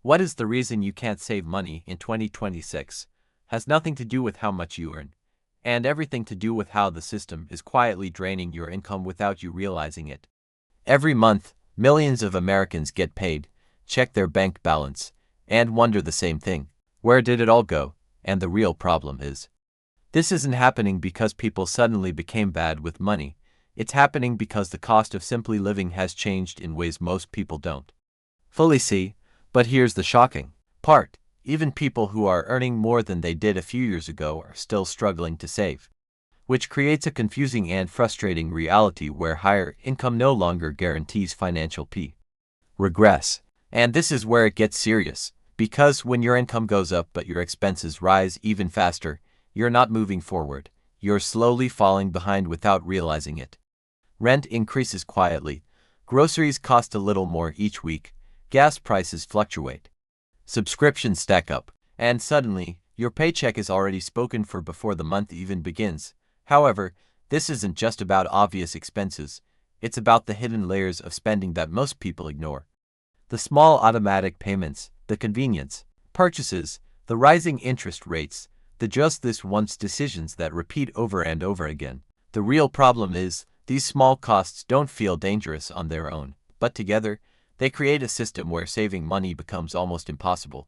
What is the reason you can't save money in 2026? Has nothing to do with how much you earn, and everything to do with how the system is quietly draining your income without you realizing it. Every month, millions of Americans get paid, check their bank balance, and wonder the same thing. Where did it all go? And the real problem is, this isn't happening because people suddenly became bad with money. It's happening because the cost of simply living has changed in ways most people don't fully see. But here's the shocking part. Even people who are earning more than they did a few years ago are still struggling to save, which creates a confusing and frustrating reality where higher income no longer guarantees financial progress. And this is where it gets serious, because when your income goes up but your expenses rise even faster, you're not moving forward, you're slowly falling behind without realizing it. Rent increases quietly, groceries cost a little more each week, gas prices fluctuate, subscriptions stack up, and suddenly, your paycheck is already spoken for before the month even begins. However, this isn't just about obvious expenses, it's about the hidden layers of spending that most people ignore. The small automatic payments, the convenience purchases, the rising interest rates, the just this once decisions that repeat over and over again. The real problem is, these small costs don't feel dangerous on their own, but together, they create a system where saving money becomes almost impossible.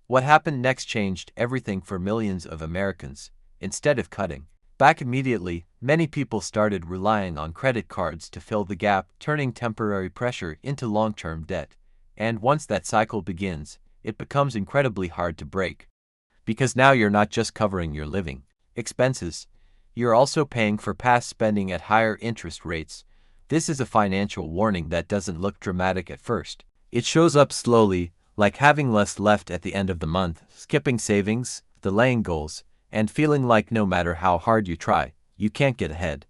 What happened next changed everything for millions of Americans. Instead of cutting back immediately, many people started relying on credit cards to fill the gap, turning temporary pressure into long-term debt. And once that cycle begins, it becomes incredibly hard to break. Because now you're not just covering your living expenses, you're also paying for past spending at higher interest rates. This is a financial warning that doesn't look dramatic at first. It shows up slowly, like having less left at the end of the month, skipping savings, delaying goals, and feeling like no matter how hard you try, you can't get ahead.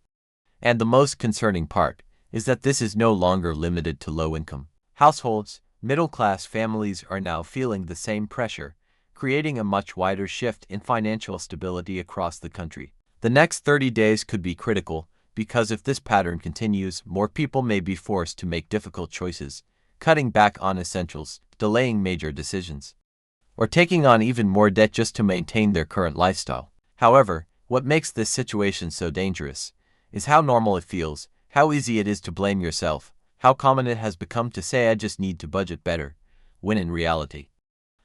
And the most concerning part is that this is no longer limited to low-income households. Middle-class families are now feeling the same pressure, creating a much wider shift in financial stability across the country. The next 30 days could be critical, because if this pattern continues, more people may be forced to make difficult choices, cutting back on essentials, delaying major decisions, or taking on even more debt just to maintain their current lifestyle. However, what makes this situation so dangerous is how normal it feels, how easy it is to blame yourself, how common it has become to say I just need to budget better, when in reality,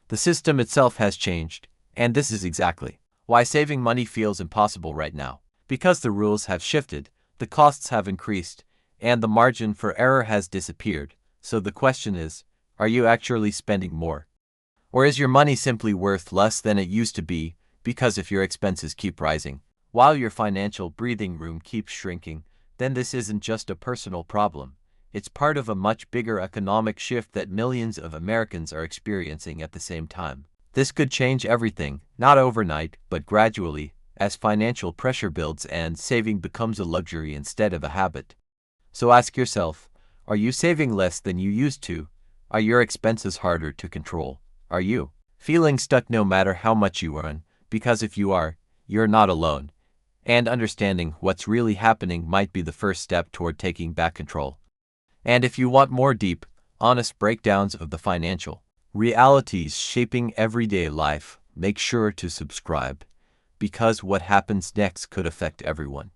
the system itself has changed, and this is exactly why saving money feels impossible right now. Because the rules have shifted, the costs have increased, and the margin for error has disappeared. So the question is, are you actually spending more? Or is your money simply worth less than it used to be, because if your expenses keep rising, while your financial breathing room keeps shrinking, then this isn't just a personal problem. It's part of a much bigger economic shift that millions of Americans are experiencing at the same time. This could change everything, not overnight, but gradually, as financial pressure builds and saving becomes a luxury instead of a habit. So ask yourself, are you saving less than you used to? Are your expenses harder to control? Are you feeling stuck no matter how much you earn? Because if you are, you're not alone. And understanding what's really happening might be the first step toward taking back control. And if you want more deep, honest breakdowns of the financial realities shaping everyday life, make sure to subscribe, because what happens next could affect everyone.